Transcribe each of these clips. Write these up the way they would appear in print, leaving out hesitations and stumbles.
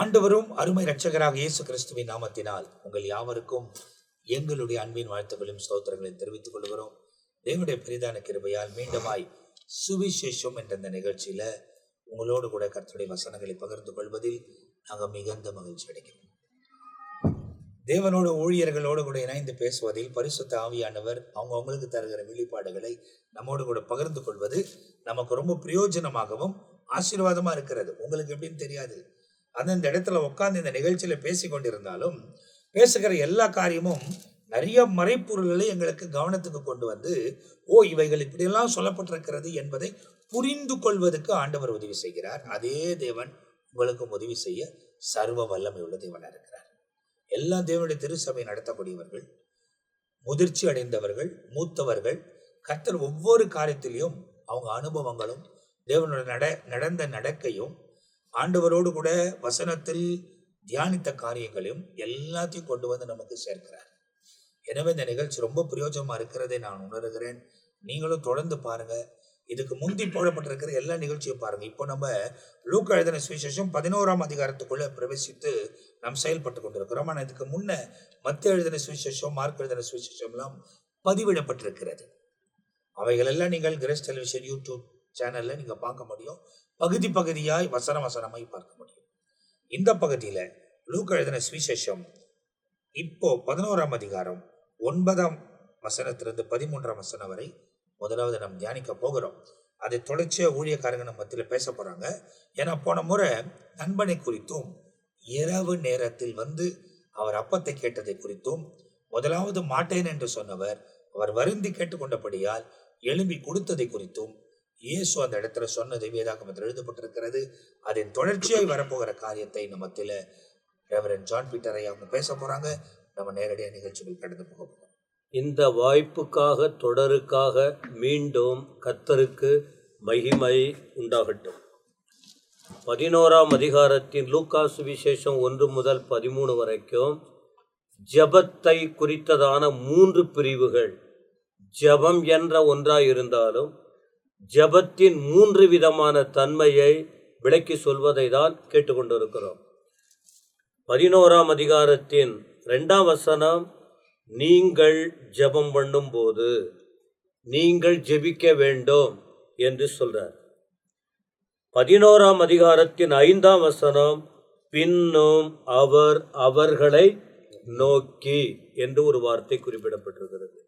ஆண்டவரும் அருமை இரட்சகராக இயேசு கிறிஸ்துவின் நாமத்தினால் உங்கள் யாவருக்கும் எங்களுடைய அன்பின் வாழ்த்துக்களையும் ஸ்தோத்திரங்களையும் தெரிவித்துக் கொள்கிறோம். தேவனுடைய பெரிதான கிருபையால் மீண்டுமாய் சுவிசேஷம் என்ற இந்த நிகழ்ச்சியில உங்களோடு கூட கர்த்தருடைய வசனங்களை பகிர்ந்து கொள்வதில் நாங்கள் மிகுந்த மகிழ்ச்சி அடைகிறோம். தேவனோட ஊழியர்களோடு கூட இணைந்து பேசுவதில் பரிசுத்த ஆவியானவர் அவங்களுக்கு தருகிற வெளிப்பாடுகளை நம்மோடு கூட பகிர்ந்து கொள்வது நமக்கு ரொம்ப பிரயோஜனமாகவும் ஆசீர்வாதமா இருக்கிறது. உங்களுக்கு எப்படின்னு தெரியாது, அந்தந்த இடத்துல உட்கார்ந்து இந்த நிகழ்ச்சியில பேசி கொண்டிருந்தாலும் பேசுகிற எல்லா காரியமும் நிறைய மறைப்பொருள்களை எங்களுக்கு கவனத்துக்கு கொண்டு வந்து இவைகள் இப்படியெல்லாம் சொல்லப்பட்டிருக்கிறது என்பதை புரிந்து கொள்வதற்கு ஆண்டவர் உதவி செய்கிறார். அதே தேவன் உங்களுக்கும் உதவி செய்ய சர்வ வல்லமை உள்ள தேவனா இருக்கிறார். எல்லா தேவனுடைய திருச்சபை நடத்தக்கூடியவர்கள், முதிர்ச்சி அடைந்தவர்கள், மூத்தவர்கள், கர்த்தர் ஒவ்வொரு காரியத்திலையும் அவங்க அனுபவங்களும் தேவனோட நடந்த நடக்கையும் ஆண்டவரோடு கூட வசனத்தில் தியானித்த காரியங்களையும் எல்லாத்தையும் கொண்டு வந்து நமக்கு சேர்க்கிறார். எனவே இந்த நிகழ்ச்சி ரொம்ப பிரயோஜனமா இருக்கிறதை நான் உணர்கிறேன். நீங்களும் தொடர்ந்து பாருங்க. இதுக்கு முந்தி போடப்பட்டிருக்கிற எல்லா நிகழ்ச்சியும் பாருங்க. இப்போ நம்ம லூக்கா எழுதின சுவிசேஷம் 11ஆம் அதிகாரத்துக்குள்ள பிரவேசித்து நாம் செயல்பட்டு கொண்டிருக்கிறோம். ஆனால் இதுக்கு முன்ன மத்தேயு எழுதின சுவிசேஷம், மார்க் எழுதின சுவிசேஷம் எல்லாம் பதிவிடப்பட்டிருக்கிறது. அவைகள் எல்லாம் நீங்கள் கிரேஸ் டெலிவிஷன் யூடியூப் சேனல்ல நீங்க பார்க்க முடியும். பகுதி பகுதியாய் வசனமாய் பார்க்க முடியும். இந்த பகுதியில லூக்கா எழுதின சுவிசேஷம் இப்போ 11ஆம் அதிகாரம் 9ஆம் வசனத்திலிருந்து 13ஆம் வசனம் வரை முதலாவது நாம் தியானிக்க போகிறோம். அதை தொடர்ச்சியா ஊழியக்காரங்க நம்ம மத்தியில பேச போறாங்க. ஏன்னா போன முறை நண்பனை குறித்தும் இரவு நேரத்தில் வந்து அவர் அப்பத்தை கேட்டதை குறித்தும், முதலாவது மாட்டேன் என்று சொன்னவர் அவர் வருந்தி கேட்டுக்கொண்டபடியால் எழும்பி கொடுத்ததை குறித்தும் இயேசு அந்த இடத்துல சொன்னதை வேதாகமத்தில் எழுதப்பட்டிருக்கிறது. அதன் தொடர்ச்சியாய் வரப்போகிற காரியத்தை நம்ம ரெவரண்ட் ஜான் பீட்டர் ஐயா அவங்க பேச போறாங்க. நம்ம நேரடியாக நிகழ்ச்சிகள் கடந்து போக போகிறோம். இந்த வாய்ப்புக்காக, தொடருக்காக மீண்டும் கர்த்தருக்கு மகிமை உண்டாகட்டும். 11ஆம் அதிகாரத்தின் லூக்கா சுவிசேஷம் 1 முதல் 13 வரைக்கும் ஜபத்தை குறித்ததான 3 பிரிவுகள். ஜபம் என்ற ஒன்றாய் இருந்தாலும் ஜபத்தின் 3 விதமான தன்மையை விளக்கி சொல்வதை தான் கேட்டுக்கொண்டிருக்கிறோம். 11ஆம் அதிகாரத்தின் 2ஆம் வசனம், நீங்கள் ஜெபம் பண்ணும் போது நீங்கள் ஜெபிக்க வேண்டும் என்று சொல்றார். 11ஆம் அதிகாரத்தின் 5ஆம் வசனம், பின்னும் அவர் அவர்களை நோக்கி என்று ஒரு வார்த்தை குறிப்பிடப்பட்டிருக்கிறது.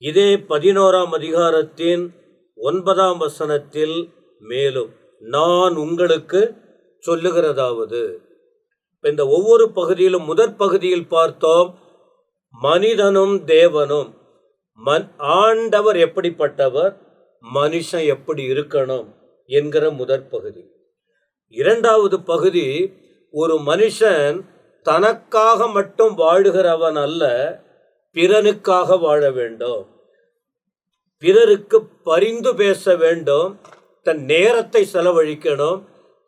இதே 11ஆம் அதிகாரத்தின் 9ஆம் வசனத்தில் மேலும் நான் உங்களுக்கு சொல்லுகிறதாவது, இந்த ஒவ்வொரு பகுதியிலும் முதற் பகுதியில் பார்த்தோம் மனிதனும் தேவனும், ஆண்டவர் எப்படிப்பட்டவர், மனுஷன் எப்படி இருக்கணும் என்கிற முதற் பகுதி. 2வது பகுதி, ஒரு மனுஷன் தனக்காக மட்டும் வாழுகிறவன் அல்ல, பிறனுக்காக வாழ வேண்டும், பிறருக்கு பரிந்து பேச வேண்டும், தன் நேரத்தை செலவழிக்கணும்,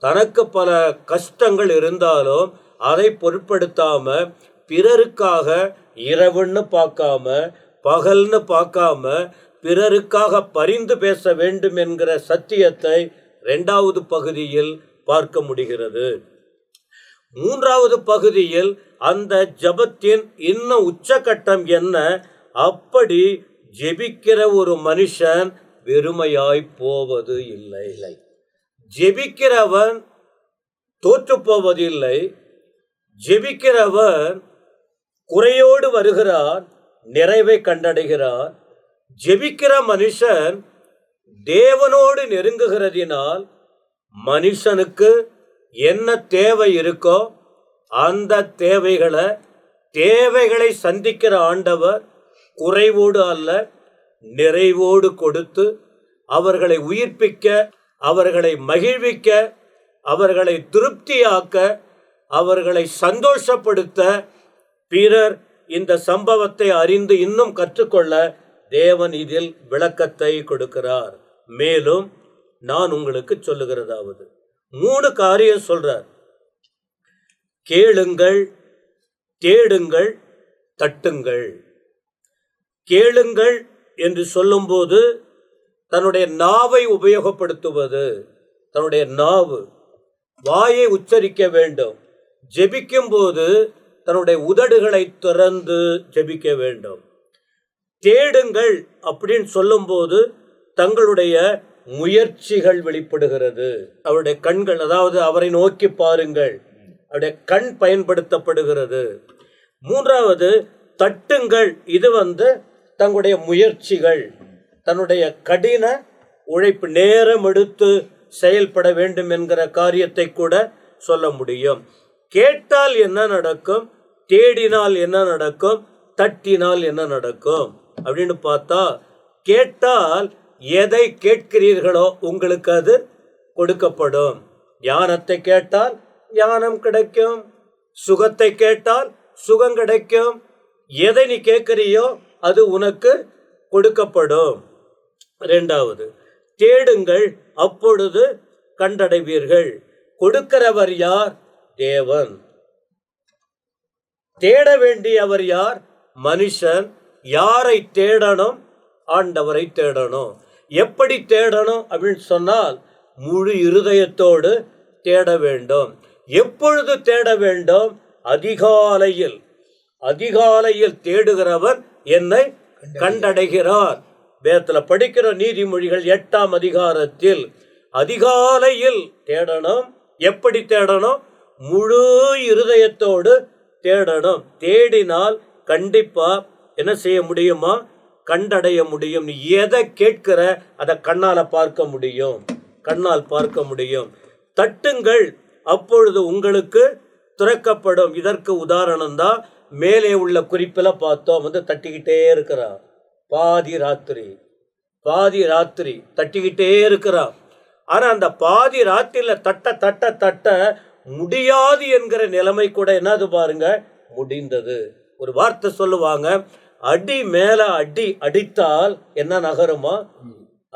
தனக்கு பல கஷ்டங்கள் இருந்தாலும் அதை பொருட்படுத்தாம பிறருக்காக இரவுன்னு பார்க்காம பகல்னு பார்க்காம பிறருக்காக பரிந்து பேச வேண்டும் என்கிற சத்தியத்தை 2வது பகுதியில் பார்க்க முடிகிறது. 3வது பகுதியில் அந்த ஜபத்தின் இன்னும் உச்சகட்டம் என்ன, அப்படி ஜெபிக்கிற ஒரு மனுஷன் வெறுமையாய் போவது இல்லை. ஜெபிக்கிறவன் தோற்று போவதில்லை. ஜெபிக்கிறவன் குறையோடு வருகிறான், நிறைவை கண்டடைகிறான். ஜெபிக்கிற மனுஷன் தேவனோடு நெருங்குகிறதினால் மனுஷனுக்கு என்ன தேவை இருக்கோ அந்த தேவைகளை சந்திக்கிற ஆண்டவர் குறைவோடு அல்ல, நிறைவோடு கொடுத்து அவர்களை உயிர்ப்பிக்க, அவர்களை மகிழ்விக்க, அவர்களை திருப்தியாக்க, அவர்களை சந்தோஷப்படுத்த, பிறர் இந்த சம்பவத்தை அறிந்து இன்னும் கற்றுக்கொள்ள தேவன் இதில் விளக்கத்தை கொடுக்கிறார். மேலும் நான் உங்களுக்கு சொல்லுகிறதாவது 3 காரியம் சொல்றார். கேளுங்கள், தேடுங்கள், தட்டுங்கள். கேளுங்கள் என்று சொல்லும்போது தன்னுடைய நாவை உபயோகப்படுத்துவது, தன்னுடைய நாவு வாயை உச்சரிக்க வேண்டும். ஜெபிக்கும் போது தன்னுடைய உதடுகளை திறந்து ஜெபிக்க வேண்டும். தேடுங்கள் அப்படின்னு சொல்லும்போது தங்களுடைய முயற்சிகள் வெளிப்படுகிறது. அவருடைய கண்கள், அதாவது அவரை நோக்கி பாருங்கள், அவருடைய கண் பயன்படுத்தப்படுகிறது. மூன்றாவது, தட்டுங்கள். இது தங்களுடைய முயற்சிகள், தன்னுடைய கடின உழைப்பு, நேரம் எடுத்து செயல்பட வேண்டும் என்கிற காரியத்தை கூட சொல்ல முடியும். கேட்டால் என்ன நடக்கும், தேடினால் என்ன நடக்கும், தட்டினால் என்ன நடக்கும் அப்படின்னு பார்த்தா, கேட்டால் எதை கேட்கிறீர்களோ உங்களுக்கு அது கொடுக்கப்படும். ஞானத்தை கேட்டால் ஞானம் கிடைக்கும், சுகத்தை கேட்டால் சுகம் கிடைக்கும். எதை நீ கேட்கிறியோ அது உனக்கு கொடுக்கப்படும். இரண்டாவது, தேடுங்கள் அப்பொழுது கண்டடைவீர்கள். கொடுக்கிறவர் யார்? தேவன். தேட வேண்டியவர் யார்? மனுஷன். யாரை தேடணும்? ஆண்டவரை தேடணும். எப்படி தேடணும் அப்படின்னு சொன்னால், முழு இருதயத்தோடு தேட வேண்டும். எப்பொழுது தேட வேண்டும்? அதிகாலையில். அதிகாலையில் தேடுகிறவன் என்னை கண்டடைகிறார். வேதத்தில் படிக்கிற நீதிமொழிகள் 8ஆம் அதிகாரத்தில் அதிகாலையில் தேடணும். எப்படி தேடணும்? முழு இருதயத்தோடு தேடணும். தேடினால் கண்டிப்பா என்ன செய்ய முடியுமா? கண்டடைய முடியும். நீ எதை கேட்கிற அதை கண்ணால பார்க்க முடியும், கண்ணால் பார்க்க முடியும். தட்டுங்கள் அப்பொழுது உங்களுக்கு திறக்கப்படும். இதற்கு உதாரணம் தான் மேலே உள்ள குறிப்பில் பார்த்தோம். தட்டிக்கிட்டே இருக்கிறான். பாதி ராத்திரி தட்டிக்கிட்டே இருக்கிறான். ஆனா அந்த பாதி ராத்திரியில தட்ட தட்ட தட்ட முடியாது என்கிற நிலைமை கூட என்னது பாருங்க, முடிந்தது. ஒரு வார்த்தை சொல்லுவாங்க, அடி மேல அடி அடித்தால் என்ன நகருமா?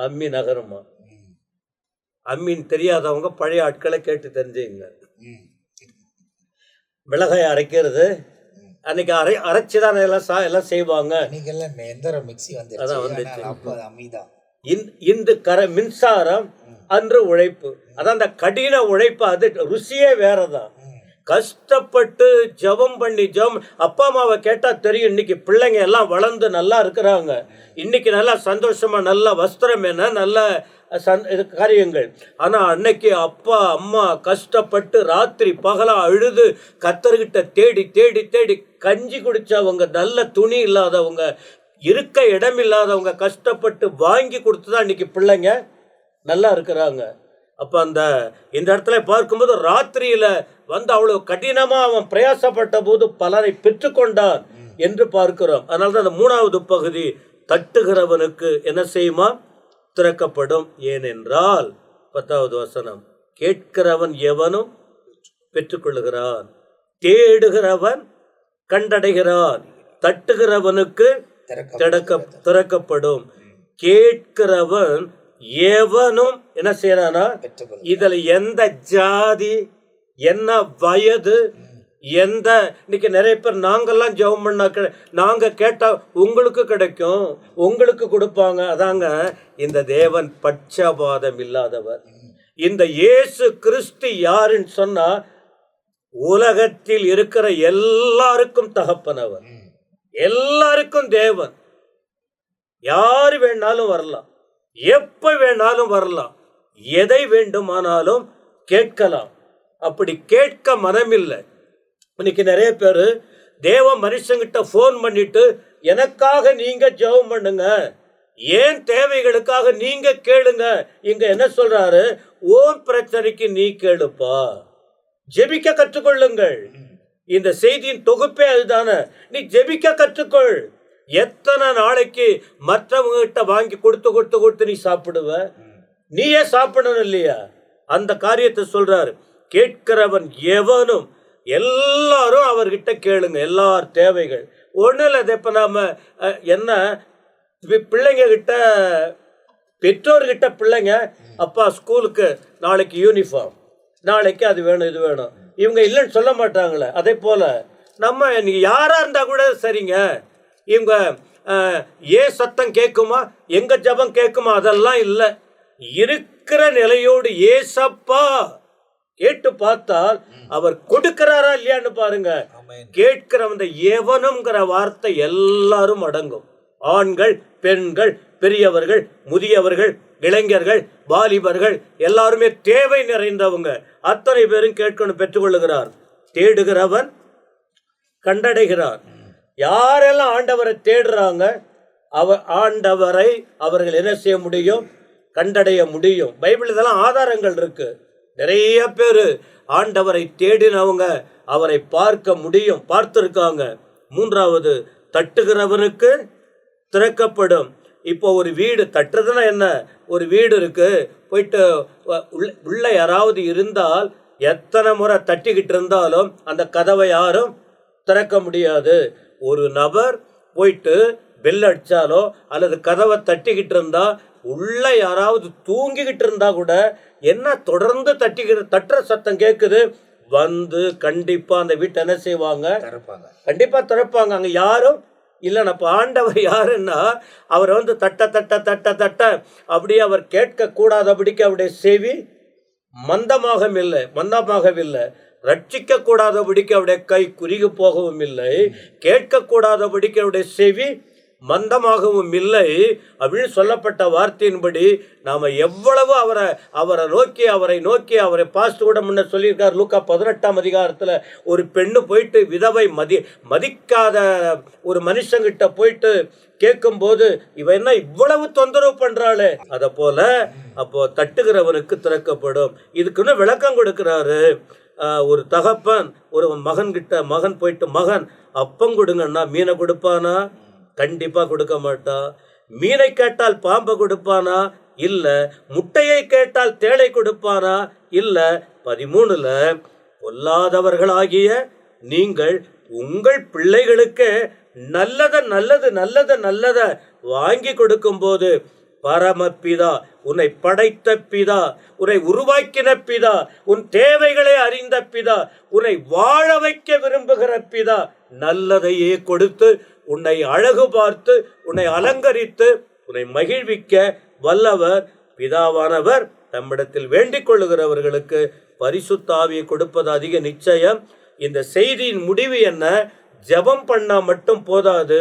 அம்மி நகருமா? அம்மின்னு தெரியாதவங்க பழைய ஆட்களை கேட்டு தெரிஞ்சுங்க. மிளகாய் அரைக்கிறது அன்னைக்கு அரைச்சுதான் எல்லாம் செய்வாங்க. இந்த மின்சாரம் அன்று உழைப்பு, அதான் அந்த கடின உழைப்பு, அது ருசியே வேறதான். கஷ்டப்பட்டு ஜபம் பண்ணி அப்பா அம்மாவை கேட்டா தெரியும். இன்னைக்கு பிள்ளைங்க எல்லாம் வளர்ந்து நல்லா இருக்கிறாங்க. இன்னைக்கு நல்லா சந்தோஷமா, நல்ல வஸ்திரம், என்ன நல்ல காரியங்கள். ஆனா அன்னைக்கு அப்பா அம்மா கஷ்டப்பட்டு ராத்திரி பகலா அழுது கத்தர்கிட்ட தேடி தேடி தேடி கஞ்சி குடிச்சவங்க, நல்ல துணி இல்லாதவங்க, இருக்க இடம் இல்லாதவங்க கஷ்டப்பட்டு வாங்கி கொடுத்துதான் இன்னைக்கு பிள்ளைங்க நல்லா இருக்கிறாங்க. அப்ப இந்த இடத்துல பார்க்கும்போது ராத்திரியில அவ்வளவு கடினமா அவன் பிரயாசப்பட்ட போது பலரை பெற்றுக்கொண்டான் என்று பார்க்கிறோம். அதனாலதான் அந்த 3வது பகுதி, தட்டுகிறவனுக்கு என்ன செய்யுமா? திறக்கப்படும். ஏனென்றால் 10வது வசனம், கேட்கிறவன் எவனும் பெற்றுக்கொள்ளுகிறான், தேடுகிறவன் கண்டடைகிறான், தட்டுகிறவனுக்கு திறக்கப்படும். கேட்கிறவன் எவனும் என்ன செய்யறானா? இதுல எந்த ஜாதி, என்ன வயது, எந்த, இன்னைக்கு நிறைய பேர் நாங்கெல்லாம் ஜெபம் பண்ணா நாங்க கேட்டா உங்களுக்கு கிடைக்கும், உங்களுக்கு கொடுப்பாங்க. அதாங்க, இந்த தேவன் பட்சபாதம் இல்லாதவர். இந்த இயேசு கிறிஸ்து யாருன்னு சொன்னா, உலகத்தில் இருக்கிற எல்லாருக்கும் தகப்பனவர், எல்லாருக்கும் தேவன். யாரு வேணாலும் வரலாம், எப்ப வேணாலும் வரலாம், எதை வேண்டுமானாலும் கேட்கலாம். அப்படி கேட்க மனமில்லை. இன்னைக்கு நிறைய பேர் தேவ மனுஷங்கிட்ட போன் பண்ணிட்டு, எனக்காக நீங்க ஜெபம் பண்ணுங்க, ஏன் தேவைகளுக்காக நீங்க கேளுங்க. இங்க என்ன சொல்றாரு? ஓம் பிரச்சனைக்கு நீ கேளுப்பா, ஜெபிக்க கற்றுக்கொள்ளுங்கள். இந்த செய்தியின் தொகுப்பே அதுதானே. நீ ஜெபிக்க கற்றுக்கொள். எத்தனை நாளைக்கு மற்றவங்க கிட்ட வாங்கி கொடுத்து நீ சாப்பிடுவ? நீயே சாப்பிடணும் இல்லையா? அந்த காரியத்தை சொல்றாரு. கேட்கிறவன் எவனும், எல்லாரும் அவர்கிட்ட கேளுங்க, எல்லார் தேவைகள். ஒன்றும் இல்லை. இப்ப நாம என்ன, பிள்ளைங்க கிட்ட, பெற்றோர்கிட்ட பிள்ளைங்க, அப்பா ஸ்கூலுக்கு நாளைக்கு யூனிஃபார்ம், நாளைக்கு அது வேணும் இது வேணும், இவங்க இல்லைன்னு சொல்ல மாட்டாங்களே. அதே போல நம்ம நீங்க யாரா இருந்தா கூட சரிங்க, இவங்க ஏன் சத்தம் கேட்குமா, எங்க ஜபம் கேட்குமா, அதெல்லாம் இல்லை. இருக்கிற நிலையோடு ஏசப்பா கேட்டு பார்த்தால் அவர் கொடுக்கிறாரா இல்லையான்னு பாருங்க. ஆமென். கேட்கிறவன் எவனுங்கிற வார்த்தை எல்லாரும் அடங்கும். ஆண்கள், பெண்கள், பெரியவர்கள், முதியவர்கள், இளைஞர்கள், வாலிபர்கள் எல்லாருமே தேவை நிறைந்தவங்க. அத்தனை பேரும் கேட்கணும், பெற்றுக்கொள்ளுகிறார். தேடுகிறவன் கண்டடைகிறார். யாரெல்லாம் ஆண்டவரை தேடுறாங்க, ஆண்டவரை அவர்கள் என்ன செய்ய முடியும்? கண்டடைய முடியும். பைபிள் இதெல்லாம் ஆதாரங்கள் இருக்கு. நிறைய பேர் ஆண்டவரை தேடினவங்க அவரை பார்க்க முடியும், பார்த்திருக்காங்க. மூன்றாவது, தட்டுகிறவனுக்கு திறக்கப்படும். இப்போ ஒரு வீடு தட்டுறதுன்னா என்ன? ஒரு வீடு இருக்கு, போயிட்டு உள்ள யாராவது இருந்தால் எத்தனை முறை தட்டிக்கிட்டு இருந்தாலும் அந்த கதவை யாரும் திறக்க முடியாது. ஒரு நபர் போயிட்டு பெல் அடிச்சாலோ அல்லது கதவை தட்டிக்கிட்டு இருந்தா, உள்ள யாராவது தூங்கிக்கிட்டு இருந்தா கூட என்ன தொடர்ந்து தட்டுற சத்தம் கேட்குது, வந்து கண்டிப்பா அந்த வீட்டை என்ன செய்வாங்க? கண்டிப்பா திறப்பாங்க. அங்க யாரும் இல்லைன்னா அப்போ ஆண்டவர் யாருன்னா, அவரை வந்து தட்ட தட்ட தட்ட தட்ட அப்படியே அவர் கேட்க கூடாதபடிக்கு அவருடைய செவி மந்தமாகவில்லை. ரட்சிக்க கூடாதபடிக்கு அவருடைய கை குறுகி போகவும் இல்லை, கேட்கக்கூடாதபடிக்கு அவருடைய செவி மந்தமாகவும் இல்லை அப்படின்னு சொல்லப்பட்ட வார்த்தையின்படி நாம எவ்வளவு அவரை நோக்கி அவரை பாஸ்ட் கூட முன்ன சொல்லியிருக்கார். லூக்கா 18ஆம் அதிகாரத்துல ஒரு பெண்ணு போயிட்டு விதவை மதிக்காத ஒரு மனுஷங்கிட்ட போயிட்டு கேட்கும் போது, இவ என்ன இவ்வளவு தொந்தரவு பண்றாளே, அத போல அப்போ தட்டுகிறவனுக்கு திறக்கப்படும். இதுக்குன்னு விளக்கம் கொடுக்கிறாரு. ஒரு தகப்பன் ஒரு மகன் போயிட்டு, மகன் அப்பம் கொடுங்கன்னா மீனை கொடுப்பானா? கண்டிப்பா கொடுக்க மாட்டான். மீனை கேட்டால் பாம்பை கொடுப்பானா? இல்ல. முட்டையை கேட்டால் தேளை கொடுப்பானா? இல்ல. 13ல பொல்லாதவர்களாகிய நீங்கள் உங்கள் பிள்ளைகளுக்கு நல்லத வாங்கி கொடுக்கும் போது பரமபிதா, உன்னை படைத்த பிதா, உன்னை உருவாக்கின பிதா, உன் தேவைகளை அறிந்த பிதா, உன்னை வாழ வைக்க விரும்புகிற பிதா நல்லதையே கொடுத்து உன்னை அழகு பார்த்து உன்னை அலங்கரித்து உன்னை மகிழ்விக்க வல்லவர் பிதாவானவர் தம்மிடத்தில் வேண்டிக் கொள்ளுகிறவர்களுக்கு பரிசுத்த ஆவியை கொடுப்பது அதிக நிச்சயம். இந்த செய்தியின் முடிவு என்ன? ஜெபம் பண்ணா மட்டும் போதாது,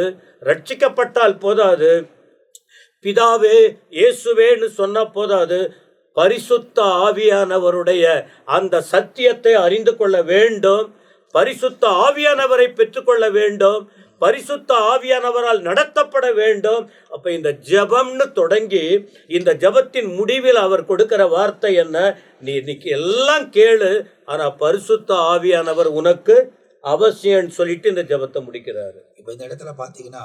ரட்சிக்கப்பட்டால் போதாது, பிதாவே இயேசுவேன்னு சொன்னா போதாது, பரிசுத்த ஆவியானவருடைய அந்த சத்தியத்தை அறிந்து கொள்ள வேண்டும், பரிசுத்த ஆவியானவரை பெற்றுக்கொள்ள வேண்டும், பரிசுத்த ஆவியானவரால் நடத்தப்பட வேண்டும். அப்ப இந்த ஜெபம்னு தொடங்கி இந்த ஜெபத்தின் முடிவில் அவர் கொடுக்கிற வார்த்தை என்ன? நீ இன்னைக்கு எல்லாம் கேளு, ஆனா பரிசுத்த ஆவியானவர் உனக்கு அவசியம் சொல்லிட்டு இந்த ஜெபத்தை முடிக்கிறாரு. இப்ப இந்த இடத்துல பாத்தீங்கன்னா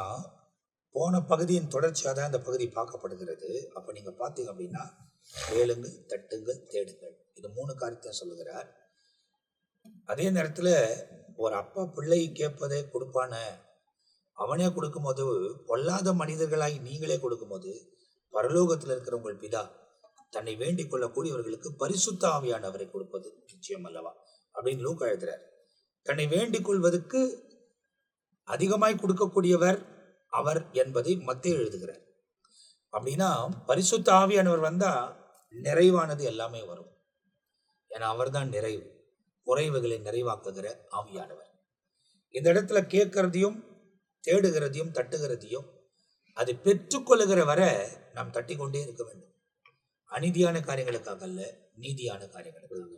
போன பகுதியின் தொடர்ச்சியாக தான் இந்த பகுதி பார்க்கப்படுகிறது. அப்ப நீங்க பாத்தீங்க அப்படின்னா, கேளுங்கள், தட்டுங்கள், தேடுங்கள், இது 3 காரியத்தை சொல்லுகிறார். அதே நேரத்துல ஒரு அப்பா பிள்ளை கேட்பதை கொடுப்பான, அவனே கொடுக்கும்போது, பொல்லாத மனிதர்களாகி நீங்களே கொடுக்கும்போது, பரலோகத்தில் இருக்கிற உங்கள் பிதா தன்னை வேண்டிக் கொள்ளக்கூடியவர்களுக்கு பரிசுத்த ஆவியானவரை கொடுப்பது நிச்சயம் அல்லவா அப்படின்னு லூக்கா எழுதுறார். தன்னை வேண்டிக் கொள்வதற்கு அதிகமாய் கொடுக்கக்கூடியவர் அவர் என்பதை மத்தேயு எழுதுகிறார். அப்படின்னா பரிசுத்த ஆவியானவர் வந்தா நிறைவானது எல்லாமே வரும். ஏன்னா அவர் தான் நிறைவு, குறைவுகளை நிறைவாக்குகிற ஆவியானவர். இந்த இடத்துல கேட்கறதையும் தேடுகிறதையும் தட்டுகிறதையும் அதை பெற்றுக்கொள்ளுகிற வரை நாம் தட்டி கொண்டே இருக்க வேண்டும். அநீதியான காரியங்களுக்காக அல்ல, நீதியான காரியங்களுக்காக.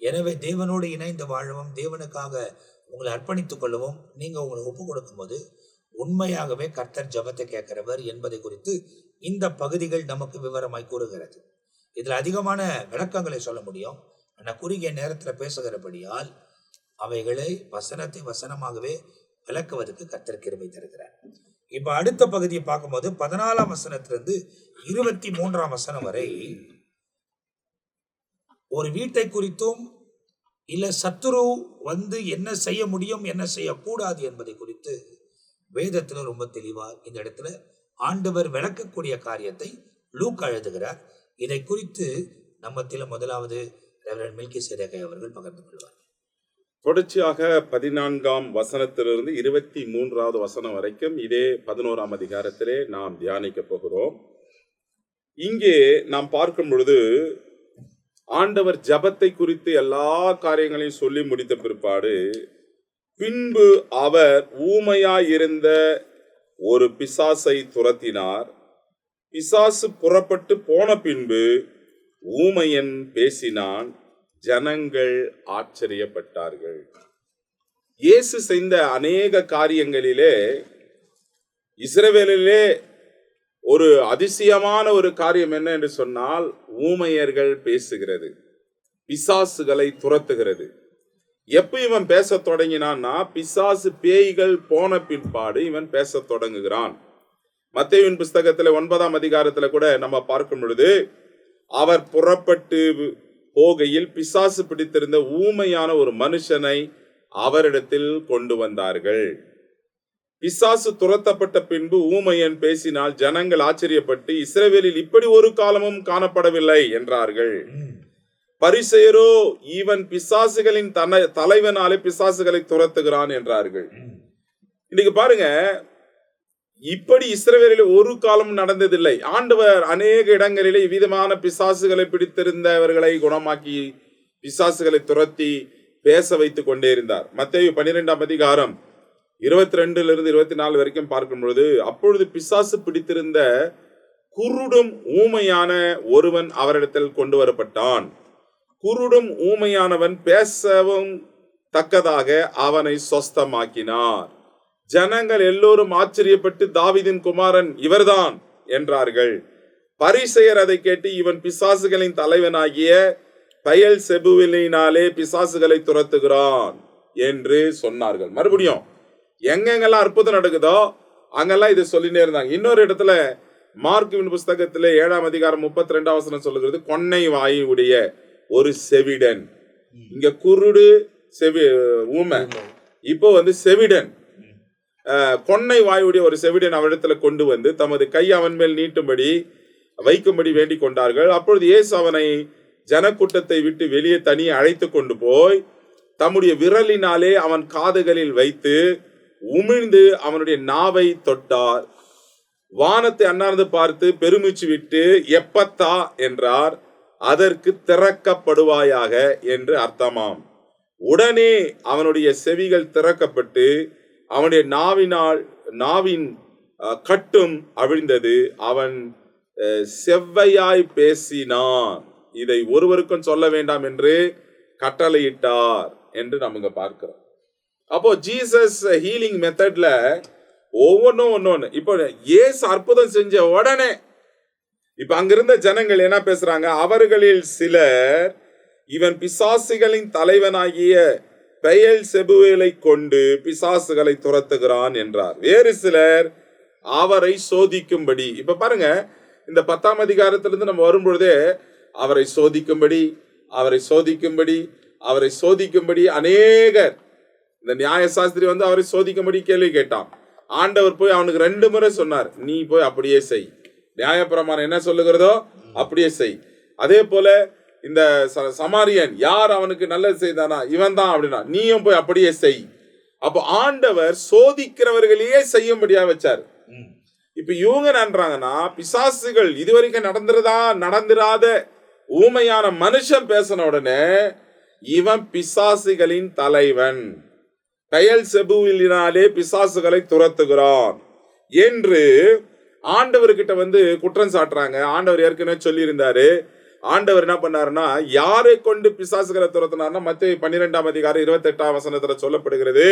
எனவே தேவனோடு இணைந்து வாழவும், தேவனுக்காக உங்களை அர்ப்பணித்துக் கொள்ளவும் நீங்க உங்களை ஒப்பு கொடுக்கும் போது உண்மையாகவே கர்த்தர் ஜெபத்தை கேட்கிறவர் என்பதை குறித்து இந்த பகுதிகள் நமக்கு விவரமாய் கூறுகிறது. இதுல அதிகமான விளக்கங்களை சொல்ல முடியும். ஆனால் குறுகிய நேரத்தில் பேசுகிறபடியால் அவைகளை வசனத்தை வசனமாகவே விளக்குவதற்கு கர்த்தர் கிருபை தருகிறார். இப்ப அடுத்த பகுதியை பார்க்கும்போது 14ஆம் வசனத்திலிருந்து 23ஆம் வசனம் வரை ஒரு வீட்டை குறித்தும் இல்ல சத்துரு வந்து என்ன செய்ய முடியும் என்ன செய்யக்கூடாது என்பதை குறித்து வேதத்துல ரொம்ப தெளிவா இந்த இடத்துல ஆண்டவர் விளக்கக்கூடிய காரியத்தை லூக்கா எழுதுகிறார். இதை குறித்து நம்மத்தில முதலாவது ரெவரண்ட் மெல்கிசேதேக் அவர்கள் பகிர்ந்து கொள்வார். தொடர்ச்சியாக 14ஆம் வசனத்திலிருந்து 23வது வசனம் வரைக்கும் இதே 11ஆம் அதிகாரத்திலே நாம் தியானிக்க போகிறோம். இங்கே நாம் பார்க்கும் பொழுது ஆண்டவர் ஜபத்தை குறித்து எல்லா காரியங்களையும் சொல்லி முடித்த பிற்பாடு, பின்பு அவர் ஊமையாயிருந்த ஒரு பிசாசை துரத்தினார். பிசாசு புறப்பட்டு போன பின்பு ஊமையன் பேசினான். ஜனங்கள் ஆச்சரியப்பட்டார்கள். இயேசு செய்த அநேக காரியங்களிலே இஸ்ரவேலிலே ஒரு அதிசயமான ஒரு காரியம் என்ன என்று சொன்னால், ஊமையர்கள் பேசுகிறது, பிசாசுகளை துரத்துகிறது. எப்ப இவன் பேச தொடங்கினான்னா, பிசாசு பேய்கள் போன பிற்பாடு இவன் பேச தொடங்குகிறான். மத்தேயுவின் புஸ்தகத்துல 9ஆம் அதிகாரத்துல கூட நம்ம பார்க்கும் பொழுது, அவர் புறப்பட்டு போகையில் பிசாசு பிடித்திருந்த ஊமையான ஒரு மனுஷனை அவரிடத்தில் கொண்டு வந்தார்கள். பிசாசு துரத்தப்பட்ட பின்பு ஊமையன் பேசினால் ஜனங்கள் ஆச்சரியப்பட்டு, இஸ்ரவேலில் இப்படி ஒரு காலமும் காணப்படவில்லை என்றார்கள். பரிசேயரோ, இவன் பிசாசுகளின் தலைவனாலே பிசாசுகளை துரத்துகிறான் என்றார்கள். இன்னைக்கு பாருங்க, இப்படி இஸ்ரவேலில் ஒரு காலம் நடந்ததில்லை. ஆண்டவர் அநேக இடங்களிலே விதமான பிசாசுகளை பிடித்திருந்தவர்களை குணமாக்கி பிசாசுகளை துரத்தி பேச வைத்துக் கொண்டே இருந்தார். மத்தேயு 12ஆம் அதிகாரம் 22 24 வரைக்கும் பார்க்கும் பொழுது, அப்பொழுது பிசாசு பிடித்திருந்த குருடும் ஊமையான ஒருவன் அவரிடத்தில் கொண்டு வரப்பட்டான். குருடும் ஊமையானவன் பேசவும் தக்கதாக அவனை சொஸ்தமாக்கினார். ஜனங்கள் எல்லோரும் ஆச்சரியப்பட்டு, தாவீதின் குமாரன் இவர்தான் என்றார்கள். பரிசேயர் அதை கேட்டு, இவன் பிசாசுகளின் தலைவனாகிய பெயல்செபூலினாலே பிசாசுகளை துரத்துகிறான் என்று சொன்னார்கள். மறுபடியும் எங்கெங்கெல்லாம் அற்புதம் நடக்குதோ அங்கெல்லாம் இதை சொல்லினே இருந்தாங்க. இன்னொரு இடத்துல மார்க்குவின் புஸ்தகத்திலே 7ஆம் அதிகாரம் 32ஆம் வசனம் சொல்லுகிறது, கொன்னை வாயுடைய ஒரு செவிடன். இங்க குருடு ஊமை, இப்போ செவிடன், கொன்னை வாயுடைய ஒரு செவிடன் அவரிடத்துல கொண்டு வந்து தமது கை அவன் மேல் நீட்டும்படி வைக்கும்படி வேண்டிக் கொண்டார்கள். அப்பொழுது இயேசு அவனை ஜனக்கூட்டத்தை விட்டு வெளியே தனியே அழைத்து கொண்டு போய் தம்முடைய விரலினாலே அவன் காதுகளில் வைத்து உமிழ்ந்து அவனுடைய நாவை தொட்டார். வானத்தை அண்ணார்ந்து பார்த்து பெருமூச்சு விட்டு எப்பத்தா என்றார். அதற்கு திறக்கப்படுவாயாக என்று அர்த்தமாம். உடனே அவனுடைய செவிகள் திறக்கப்பட்டு அவனுடைய நாவின் கட்டும் அவிழ்ந்தது. அவன் செவ்வையாய் பேசினான். இதை ஒருவருக்கும் சொல்ல வேண்டாம் என்று கட்டளையிட்டார் என்று நம்ம பார்க்கிறோம். அப்போ ஜீசஸ் ஹீலிங் மெத்தட்ல ஒவ்வொன்னு இப்போ இயேசு அற்புதம் செஞ்ச உடனே இப்ப அங்கிருந்த ஜனங்கள் என்ன பேசுறாங்க, அவர்களில் சிலர் இவன் பிசாசுகளின் தலைவனாகிய பெயல்செபூலை கொண்டு பிசாசுகளை துரத்துகிறான் என்றார். வேறு சிலர் அவரை சோதிக்கும்படி, இப்ப பாருங்க, இந்த 10ஆம் அதிகாரத்திலிருந்து நம்ம வரும்பொழுதே அவரை சோதிக்கும்படி அநேகர், இந்த நியாயசாஸ்திரி அவரை சோதிக்கும்படி கேள்வி கேட்டான். ஆண்டவர் போய் அவனுக்கு 2 முறை சொன்னார், நீ போய் அப்படியே செய், நியாயப்பிரமாணம் என்ன சொல்லுகிறதோ அப்படியே செய். அதே போல இந்த சமாரியன் யார் அவனுக்கு நல்லது செய்தானா, இவன் தான் அப்படின்னா, நீயும் போய் அப்படியே செய். அப்போ ஆண்டவர் சோதிக்கிறவர்களையே செய்யும்படியா வச்சார். இப்ப இவங்க நன்றாங்கன்னா, பிசாசுகள் இதுவரைக்கும் நடந்திராத ஊமையான மனுஷன் பேசின உடனே இவன் பிசாசுகளின் தலைவன், பெயல்செபூலினாலே பிசாசுகளை துரத்துகிறான் என்று ஆண்டவர்கிட்ட குற்றம் சாட்டுறாங்க. ஆண்டவர் ஏற்கனவே சொல்லி இருந்தாரு. ஆண்டவர் என்ன பண்ணாருன்னா, யாரை கொண்டு பிசாசுகளை துரத்தினார்னா, மத்தேயு 12ஆம் அதிகாரம் 28ஆம் வசனத்துல சொல்லப்படுகிறது.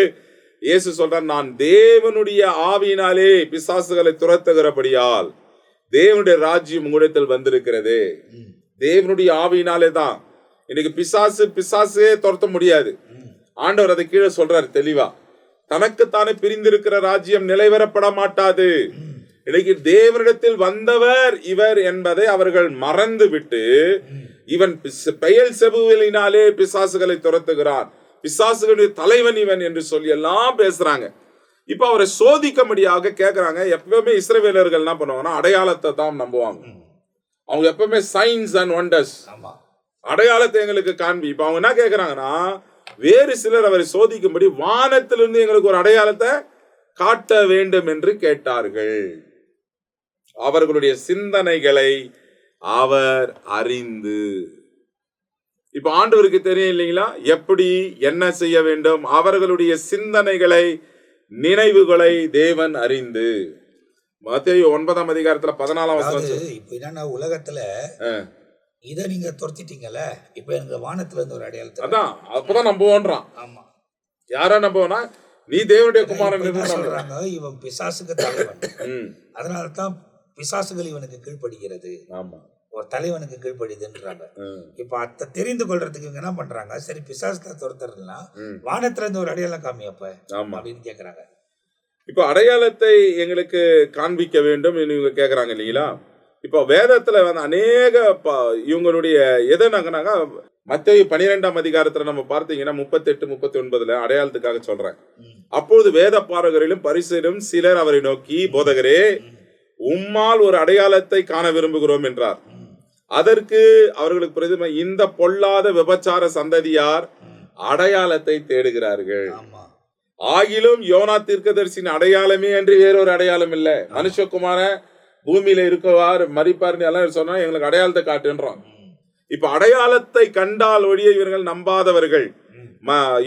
இயேசு சொல்றார், நான் தேவனுடைய ஆவியினாலே பிசாசுகளை துரத்துகிறபடியால் தேவனுடைய ராஜ்யம் உங்களிடத்தில் வந்திருக்கிறது. தேவனுடைய ஆவியினாலே தான். இன்னைக்கு பிசாசே துரத்த முடியாது. ஆண்டவர் அதை கீழே சொல்றாரு தெளிவா, தனக்குத்தானே பிரிந்திருக்கிற ராஜ்யம் நிலைவரப்பட மாட்டாது. இன்னைக்கு தேவனிடத்தில் வந்தவர் இவர் என்பதை அவர்கள் மறந்து விட்டு, இவன் பெயல்செபூலினாலே பிசாசுகளை துரத்துகிறான், பிசாசுகளுடைய தலைவன் இவன் என்று சொல்லி எல்லாம் பேசுறாங்க. இப்ப அவரை சோதிக்கும்படியாக கேட்கிறாங்க. எப்பவுமே இஸ்ரவேலர்கள் என்ன பண்ணுவாங்கன்னா, அடையாளத்தை தான் நம்புவாங்க. அவங்க எப்பவுமே சைன்ஸ் அண்ட் வண்டர்ஸ், அடையாளத்தை எங்களுக்கு காண்பி. இப்ப அவங்க என்ன கேட்கிறாங்கன்னா, வேறு சிலர் அவரை சோதிக்கும்படி வானத்திலிருந்து எங்களுக்கு ஒரு அடையாளத்தை காட்ட வேண்டும் என்று கேட்டார்கள். அவர்களுடைய சிந்தனைகளை அவர் அறிந்து, இப்ப ஆண்டவருக்கு தெரியும் இல்லைங்களா எப்படி என்ன செய்ய வேண்டும், அவர்களுடைய சிந்தனைகளை நினைவுகளை தேவன் அறிந்து. மத்தேயு 9ஆம் அதிகாரத்துல 14ஆம் அதாவது வசனம். இப்ப என்னன்னா உலகத்துல ஆ, இதை நீங்க துரத்திட்டீங்கல்ல, இப்ப எனக்கு வானத்துல இருந்து ஒரு அடையாளத்தை. அதான் அப்பதான் நம்புவோன்றான். ஆமா, யாரா நம்புவோனா, நீ தேவனுடைய இப்ப குமாரன் என்ன என்று சொல்றாங்க, இவன் பிசாசுக்கு தலைவன், ம், அதனாலதான் பிசாசுகள் இவனுக்கு கீழ்ப்படுகிறது, ஆமா, ஒரு தலைவனுக்கு கீழ்ப்படிதுன்றாங்க. ம், இப்ப அத தெரிந்து கொள்றதுக்கு இவங்க என்ன பண்றாங்க, சரி பிசாசத்தை துரத்துறதுலாம் ம், வானத்துல இருந்து ஒரு அடையாளம் காமி அப்ப ஆமா. அப்படின்னு கேக்குறாங்க. இப்ப அடையாளத்தை எங்களுக்கு காண்பிக்க வேண்டும் என்று இவங்க கேக்குறாங்க இல்லைங்களா. இப்போ வேதத்துல வந்து அநேக இவங்களுடைய எதனாங்கனாங்க, மத்தேயு 12ஆம் அதிகாரத்துல நம்ம பார்த்தீங்கன்னா 38, 39 அடையாளத்துக்காக சொல்றேன். ம். அப்பொழுது வேத பாரகரிலும் பரிசேயரும் சிலர் அவரை நோக்கி, போதகரே, உம்மால் ஒரு அடையாளத்தை காண விரும்புகிறோம் என்றார். அதற்கு அவர்களுக்கு பிரதிமை, இந்த பொல்லாத விபச்சார சந்ததியார் அடையாளத்தை தேடுகிறார்கள். ஆமா, ஆகிலும் யோனா தீர்க்கதரிசியின் அடையாளமே என்று வேறொரு அடையாளம் இல்ல. மனுஷகுமார பூமியில இருக்கவார் மரிப்பார்னு எல்லாம் சொன்னா எங்களுக்கு அடையாளத்தை காட்டுன்றோம். இப்ப அடையாளத்தை கண்டால் ஒழிய இவர்கள் நம்பாதவர்கள்.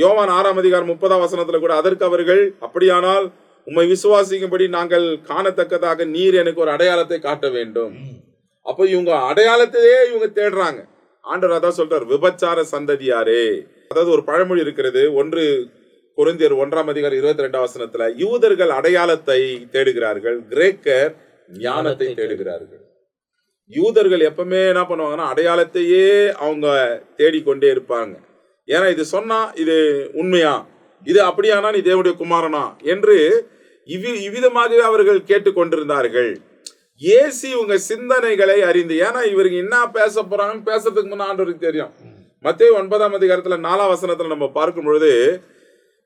யோவான் 6ஆம் அதிகாரம் 30ஆம் வசனத்துல கூட, அதற்கு அவர்கள், அப்படியானால் உம்மை விசுவாசிக்கும்படி நாங்கள் காணத்தக்கதாக நீர் எனக்கு ஒரு அடையாளத்தை காட்ட வேண்டும். அப்ப இவங்க அடையாளத்தையே இவங்க தேடுறாங்க. ஆண்டவர் அதான் சொல்றார், விபச்சார சந்ததியாரே. அதாவது ஒரு பழமொழி இருக்கிறது, 1 கொரிந்தியர் 1ஆம் அதிகாரம் 22ஆம் வசனத்துல, யூதர்கள் அடையாளத்தை தேடுகிறார்கள், கிரேக்கர் ஞானத்தை தேடுகிறார்கள். யூதர்கள் எப்பவுமே என்ன பண்ணுவாங்கன்னா அடையாளத்தையே அவங்க தேடிக்கொண்டே இருப்பாங்க. ஏன்னா இது சொன்னா இது உண்மையா, இது அப்படியானா நீ தேவனுடைய குமாரனா என்று இவ்விதமாகவே அவர்கள் கேட்டுக்கொண்டிருந்தார்கள். இயேசு உங்க சிந்தனைகளை அறிந்து, ஏன்னா இவருக்கு என்ன பேச போறாங்கன்னு பேசுறதுக்கு முன்ன ஆண்டவருக்கு தெரியும். மத்தேயு 9ஆம் அதிகாரத்துல 4ஆம் வசனத்துல நம்ம பார்க்கும் பொழுது,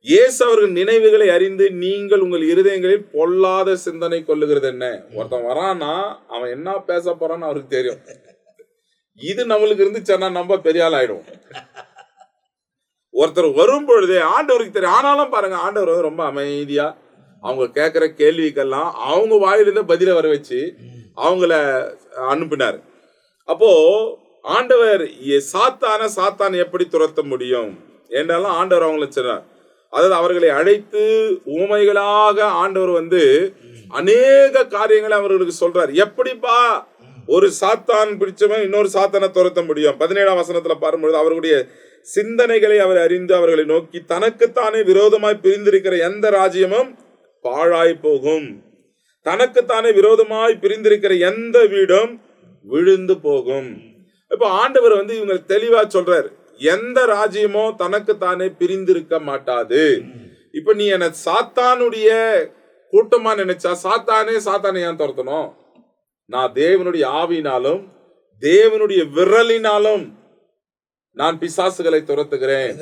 இயேசு அவர்கள் நினைவுகளை அறிந்து, நீங்கள் உங்கள் இருதயங்களில் பொல்லாத சிந்தனை கொள்ளுகிறது என்ன. ஒருத்தன் வரான்னா அவன் என்ன பேச போறான்னு அவருக்கு தெரியும். இது நம்மளுக்கு இருந்துச்சுன்னா நம்ம பெரிய ஆள் ஆயிடுவோம். ஒருத்தர் வரும் பொழுதே ஆண்டவருக்கு தெரியும். ஆனாலும் பாருங்க, ஆண்டவர் வந்து ரொம்ப அமைதியா அவங்க கேட்கிற கேள்விக்கெல்லாம் அவங்க வாயிலிருந்த பதில வர வச்சு அவங்கள அனுப்பினார். அப்போ ஆண்டவர் சாத்தான் எப்படி துரத்த முடியும் என்றாலும் ஆண்டவர் அவங்களை சொன்னார். அதாவது அவர்களை அழைத்து ஊமைகளாக ஆண்டவர் வந்து அநேக காரியங்களை அவர்களுக்கு சொல்றார். எப்படிப்பா ஒரு சாத்தான் பிடிச்சவன் இன்னொரு சாத்தானை துரத்த முடியும்? 17ஆம் வசனத்துல பார்க்கும்பொழுது, அவர்களுடைய சிந்தனைகளை அவர் அறிந்து அவர்களை நோக்கி, தனக்குத்தானே விரோதமாய் பிரிந்திருக்கிற எந்த ராஜ்யமும் பாழாய் போகும், தனக்குத்தானே விரோதமாய் பிரிந்திருக்கிற எந்த வீடும் விழுந்து போகும். இப்ப ஆண்டவர் வந்து இவங்க தெளிவா சொல்றார், எந்த ராஜ்யமோ தனக்குத்தானே பிரிந்திருக்க மாட்டாது. இப்ப நீ என்ன சாத்தானுடைய கூட்டமா நினைச்சா சாத்தானை ஏன் துரத்தணும்? நான் தேவனுடைய ஆவியினாலும் தேவனுடைய விரலினாலும் நான் பிசாசுகளை துரத்துகிறேன்.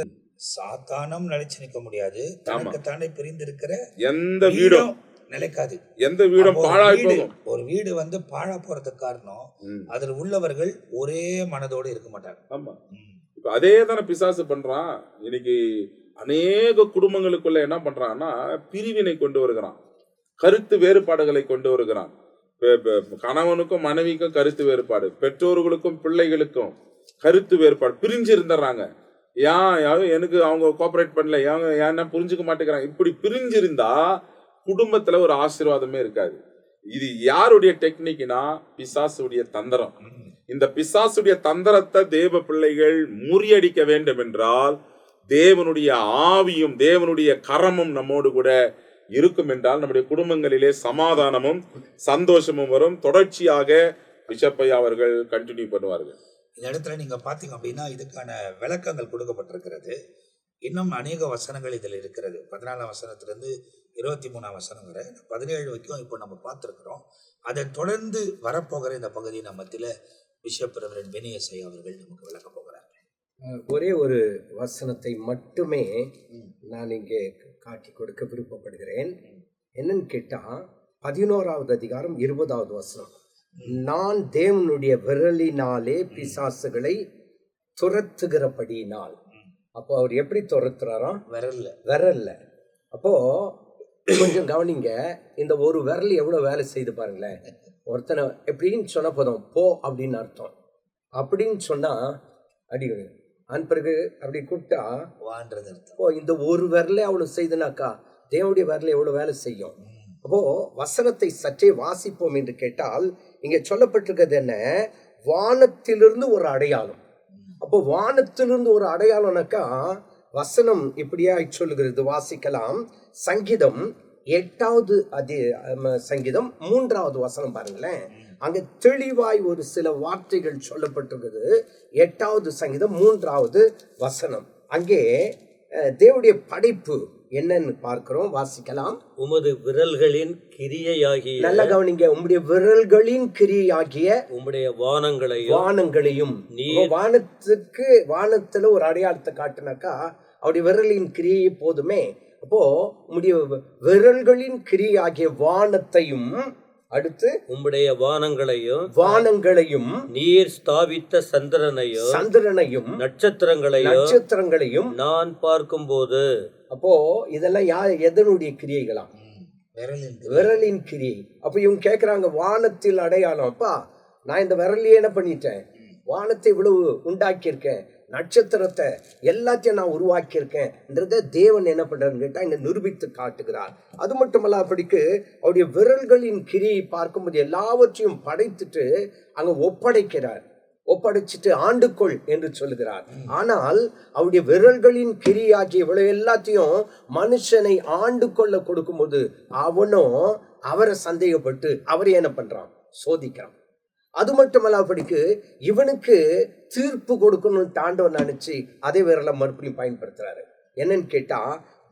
சாத்தானும் நிலைச்சு நிற்க முடியாது, தனக்கு தானே பிரிந்திருக்கிற எந்த வீடும் நிலைக்காது, எந்த வீடும் பாழாய் போகும். ஒரு வீடு வந்து பாழா போறதுக்கு காரணம் அதில் உள்ளவர்கள் ஒரே மனதோடு இருக்க மாட்டாங்க. ஆமா, இப்ப அதே தானே பிசாசு பண்றான். இன்னைக்கு அநேக குடும்பங்களுக்குள்ள என்ன பண்றான்னா பிரிவினை கொண்டு வருகிறான், கருத்து வேறுபாடுகளை கொண்டு வருகிறான். கணவனுக்கும் மனைவிக்கும் கருத்து வேறுபாடு, பெற்றோர்களுக்கும் பிள்ளைகளுக்கும் கருத்து வேறுபாடு, பிரிஞ்சு இருந்துடுறாங்க. எனக்கு அவங்க கோஆபரேட் பண்ணல, ஏன்னா புரிஞ்சுக்க மாட்டேங்கிறாங்க. இப்படி பிரிஞ்சிருந்தா குடும்பத்துல ஒரு ஆசீர்வாதமே இருக்காது. இது யாருடைய டெக்னிக்னா பிசாசுடைய தந்திரம். இந்த பிசாசுடைய தந்திரத்தை தேவ பிள்ளைகள் முறியடிக்க வேண்டும் என்றால் தேவனுடைய ஆவியும் தேவனுடைய கரமும் நம்மோடு கூட இருக்கும் என்றால் நம்முடைய குடும்பங்களிலே சமாதானமும் சந்தோஷமும் வரும். தொடர்ச்சியாக பிஷப்பை அவர்கள் கண்டினியூ பண்ணுவார்கள். இந்த இடத்துல நீங்க பாத்தீங்க அப்படின்னா இதுக்கான விளக்கங்கள் கொடுக்கப்பட்டிருக்கிறது. இன்னும் அநேக வசனங்கள் இதில் இருக்கிறது. 14ஆம் வசனத்திலிருந்து 23ஆம் வசனம் வரை 17 வரைக்கும் இப்போ நம்ம பார்த்துருக்குறோம். அதை தொடர்ந்து வரப்போகிற இந்த பகுதியை நம்ம மத்தியில் பிஷப் ரெவரண்ட் பெனியசை அவர்கள் நமக்கு விளக்க போகிறார்கள். ஒரே ஒரு வசனத்தை மட்டுமே நான் இங்கே காட்டி கொடுக்க விருப்பப்படுகிறேன். என்னன்னு கேட்டால் 11ஆவது அதிகாரம் 20ஆவது வசனம், நான் தேவனுடைய விரலினாலே பிசாசுகளை துரத்துகிறபடியினால். அப்போ அவர் எப்படி துரத்துறாராம்? விரல்ல. அப்போ கொஞ்சம் கவனிங்க, இந்த ஒரு விரல் எவ்வளோ வேலை செய்து பாருங்களேன். ஒருத்தனை எப்படின்னு சொன்ன போதும் போ அப்படின்னு அர்த்தம். அப்படின்னு சொன்னா அடி அதன் பிறகு அப்படி கூப்பிட்டா வான்றது அர்த்தம். ஓ இந்த ஒரு விரலே அவ்வளவு செய்துனாக்கா தேவனுடைய விரல எவ்வளவு வேலை செய்யும். அப்போ வசனத்தை சற்றே வாசிப்போம் என்று கேட்டால் இங்க சொல்லப்பட்டிருக்கிறது என்ன, வானத்திலிருந்து ஒரு அடையாளம். அப்போ வானத்திலிருந்து ஒரு அடையாளம்னாக்கா வசனம் இப்படியா சொல்லுகிறது. வாசிக்கலாம். சங்கீதம் 8வது சங்கீதம் 3வது வசனம் பாருங்களேன். அங்க தெளிவாய் ஒரு சில வார்த்தைகள் சொல்லப்பட்டிருக்குது. 8வது சங்கீதம் 3வது வசனம். அங்கே தேவனுடைய படைப்பு என்னன்னு பார்க்கிறோம். வாசிக்கலாம். உமது விரல்களின் கிரியையாகிய, நல்ல கவனிங்க, உம்முடைய விரல்களின் கிரியையாகிய உம்முடைய வானங்களையும் வானத்துல ஒரு அடையாளத்தை காட்டுனாக்கா அவருடைய விரலின் கிரியை போதுமே. அப்போ உம்முடைய விரல்களின் கிரியாகிய வானத்தையும், அடுத்து உம்முடைய வானங்களையும் நீர் ஸ்தாபித்த சந்திரனையும் நட்சத்திரங்களையும் நான் பார்க்கும்போது. அப்போ இதெல்லாம் எதனுடைய கிரியைகளாம்? விரலின் கிரியை. அப்ப இவங்க கேக்குறாங்க வானத்தில் அடையாளம். அப்பா நான் இந்த விரலையே என்ன பண்ணிட்டேன், வானத்தை இவ்வளவு உண்டாக்கியிருக்கேன், நட்சத்திரத்தை எல்லாத்தையும் நான் உருவாக்கியிருக்கேன். தேவன் என்ன பண்றாருன்னு கேட்டா இங்க நிரூபித்து காட்டுகிறார். அது மட்டுமல்ல, அப்படிக்கு அவருடைய விரல்களின் கிரியை பார்க்கும்போது எல்லாவற்றையும் படைத்துட்டு அங்க ஒப்படைச்சிட்டு ஆண்டுகொள் என்று சொல்லுகிறார். ஆனால் அவருடைய விரல்களின் கிரியாகிய இவ்வளவு எல்லாத்தையும் மனுஷனை ஆண்டு கொள்ள கொடுக்கும்போது அவனும் அவரை சந்தேகப்பட்டு அவரை என்ன பண்றான், சோதிக்கிறான். அது மட்டுமல்ல, அப்படிக்கு இவனுக்கு தீர்ப்பு கொடுக்கணும்னு ஆண்டவர் நினைச்சு அதே விரலை மறுபடியும் பயன்படுத்துறாரு. என்னன்னு கேட்டா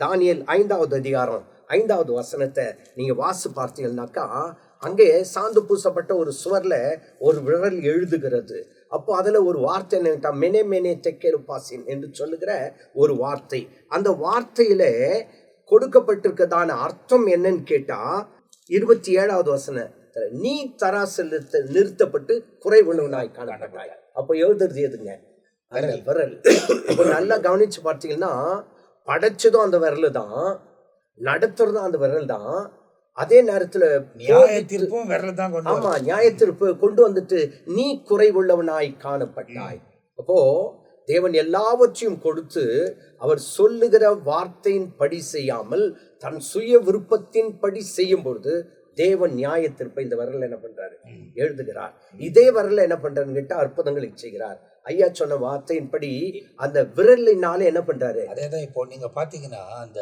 தானியேல் 5வது அதிகாரம் 5வது வசனத்தை நீங்க வாசி பார்த்தீங்கன்னாக்கா அங்கே சாந்து பூசப்பட்ட ஒரு சுவர்ல ஒரு விரல் எழுதுகிறது. அப்போ அதுல ஒரு வார்த்தை என்னட்டா மெனே மெனே தெக்கேரு பாசின் என்று சொல்லுகிற ஒரு வார்த்தை. அந்த வார்த்தையில கொடுக்கப்பட்டிருக்கதான அர்த்தம் என்னன்னு கேட்டா 27வது வசனம், நீ தராசில் நிறுத்தப்பட்டு குறைவுள்ளவனாய் காணப்பட்டாய். அப்போ எழுதுறது எதுங்க, விரல். இப்போ நல்லா கவனிச்சு பார்த்தீங்கன்னா படைச்சதும் அந்த விரல் தான், நடத்துறதும் அந்த விரல் தான். அதே நேரத்துல நியாயத்தீர்ப்பும் விரல் தான். ஆமா, நியாயத்தீர்ப்பு கொண்டு வந்துட்டு நீ குறைவுள்ளவனாய் காணப்பட்டாய். அப்போ தேவன் எல்லாவற்றையும் கொடுத்து அவர் சொல்லுகிற வார்த்தையின் படி செய்யாமல் தன் சுய விருப்பத்தின் படி செய்யும் பொழுது தேவன் நியாயத்திற்பை இந்த வரல என்ன பண்றாரு, எழுதுகிறார். இதே வரல என்ன பண்றாருன்னு கேட்டா அற்புதங்களை செய்கிறார். ஐயா சொன்ன வார்த்தையின்படி அந்த விரலினால என்ன பண்றாரு. அதேதான் இப்போ நீங்க பாத்தீங்கன்னா அந்த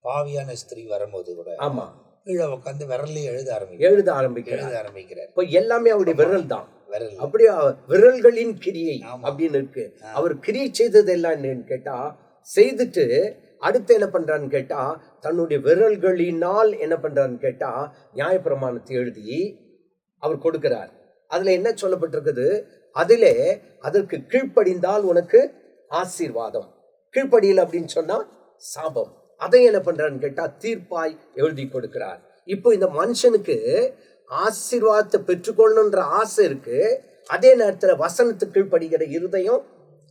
பாவியான ஸ்திரீ வரும்போது கூட ஆமா கீழே உட்காந்து விரல்ல எழுத ஆரம்பிக்கிறார். இப்போ எல்லாமே அவருடைய விரல் தான். அப்படியே விரல்களின் கிரியை அப்படின்னு இருக்கு. அவர் கிரியை செய்தது எல்லாம் என்னன்னு கேட்டா செய்துட்டு அடுத்து என்ன பண்றான்னு கேட்டா தன்னுடைய விரல்களினால் என்ன பண்றான்னு கேட்டா நியாயப்பிரமாணத்தை எழுதி அவர் கொடுக்கிறார். அதுல என்ன சொல்லப்பட்டிருக்குது, அதிலே அதற்கு கீழ்ப்படிந்தால் உனக்கு ஆசீர்வாதம், கீழ்ப்படியல் அப்படின்னு சொன்னா சாபம். அதை என்ன பண்றான்னு கேட்டா தீர்ப்பாய் எழுதி கொடுக்கிறார். இப்போ இந்த மனுஷனுக்கு ஆசீர்வாதத்தை பெற்றுக்கொள்ளணுன்ற ஆசை இருக்கு, அதே நேரத்துல வசனத்துக்கு கீழ்ப்படுகிற இருதயம்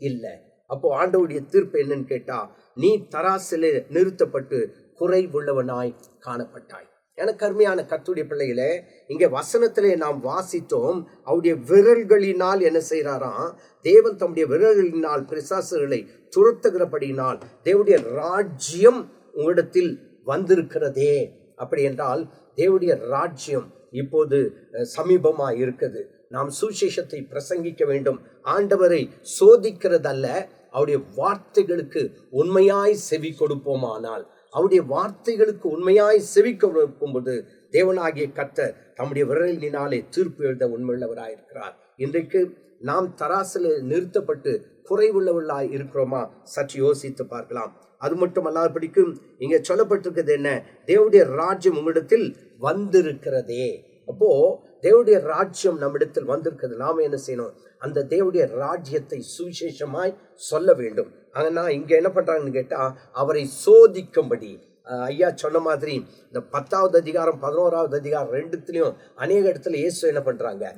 இல்லை. அப்போ ஆண்டவருடைய தீர்ப்பு என்னன்னு கேட்டா நீ தராசிலே நிறுத்தப்பட்டு குறைவுள்ளவனாய் காணப்பட்டாய். எனக்கு அருமையான கர்த்தருடைய பிள்ளைகளே, இங்க வசனத்திலே நாம் வாசித்தோம் அவருடைய விரல்களினால் என்ன செய்யறாராம், தேவன் தம்முடைய விரல்களினால் பிசாசுகளை துரத்துகிறபடியினால் தேவனுடைய ராஜ்யம் உங்களிடத்தில் வந்திருக்கிறதே. அப்படி என்றால் தேவனுடைய ராஜ்யம் இப்போது சமீபமா இருக்குது. நாம் சுவிசேஷத்தை பிரசங்கிக்க வேண்டும். ஆண்டவரை சோதிக்கிறதல்ல, அவருடைய வார்த்தைகளுக்கு உண்மையாய் செவி கொடுப்போமானால், அவருடைய வார்த்தைகளுக்கு உண்மையாய் செவி கொடுக்கும்போது தேவனாகிய கர்த்தர் தம்முடைய விரலினாலே தீர்ப்பு எழுத உண்மையுள்ளவராயிருக்கிறார். இன்றைக்கு நாம் தராசில் நிறுத்தப்பட்டு குறைவுள்ளவர்களாய் இருக்கிறோமா சற்று யோசித்து பார்க்கலாம். அது மட்டும் அல்லாதபடிக்கும் இங்க சொல்லப்பட்டிருக்கிறது என்ன, தேவனுடைய ராஜ்யம் உங்களிடத்தில் வந்திருக்கிறதே. அப்போ தேவனுடைய ராஜ்யம் நம்மிடத்தில் வந்திருக்கிறது. நாம என்ன செய்யணும், அந்த தேவனுடைய ராஜ்யத்தை சுவிசேஷமாய் சொல்ல வேண்டும். ஆனா இங்க என்ன பண்றாங்கன்னு கேட்டா அவரை சோதிக்கும்படி, ஐயா சொன்ன மாதிரி இந்த 10வது அதிகாரம் 11வது அதிகாரம் ரெண்டுத்திலையும் அநேக இடத்துல இயேசு என்ன பண்றாங்க,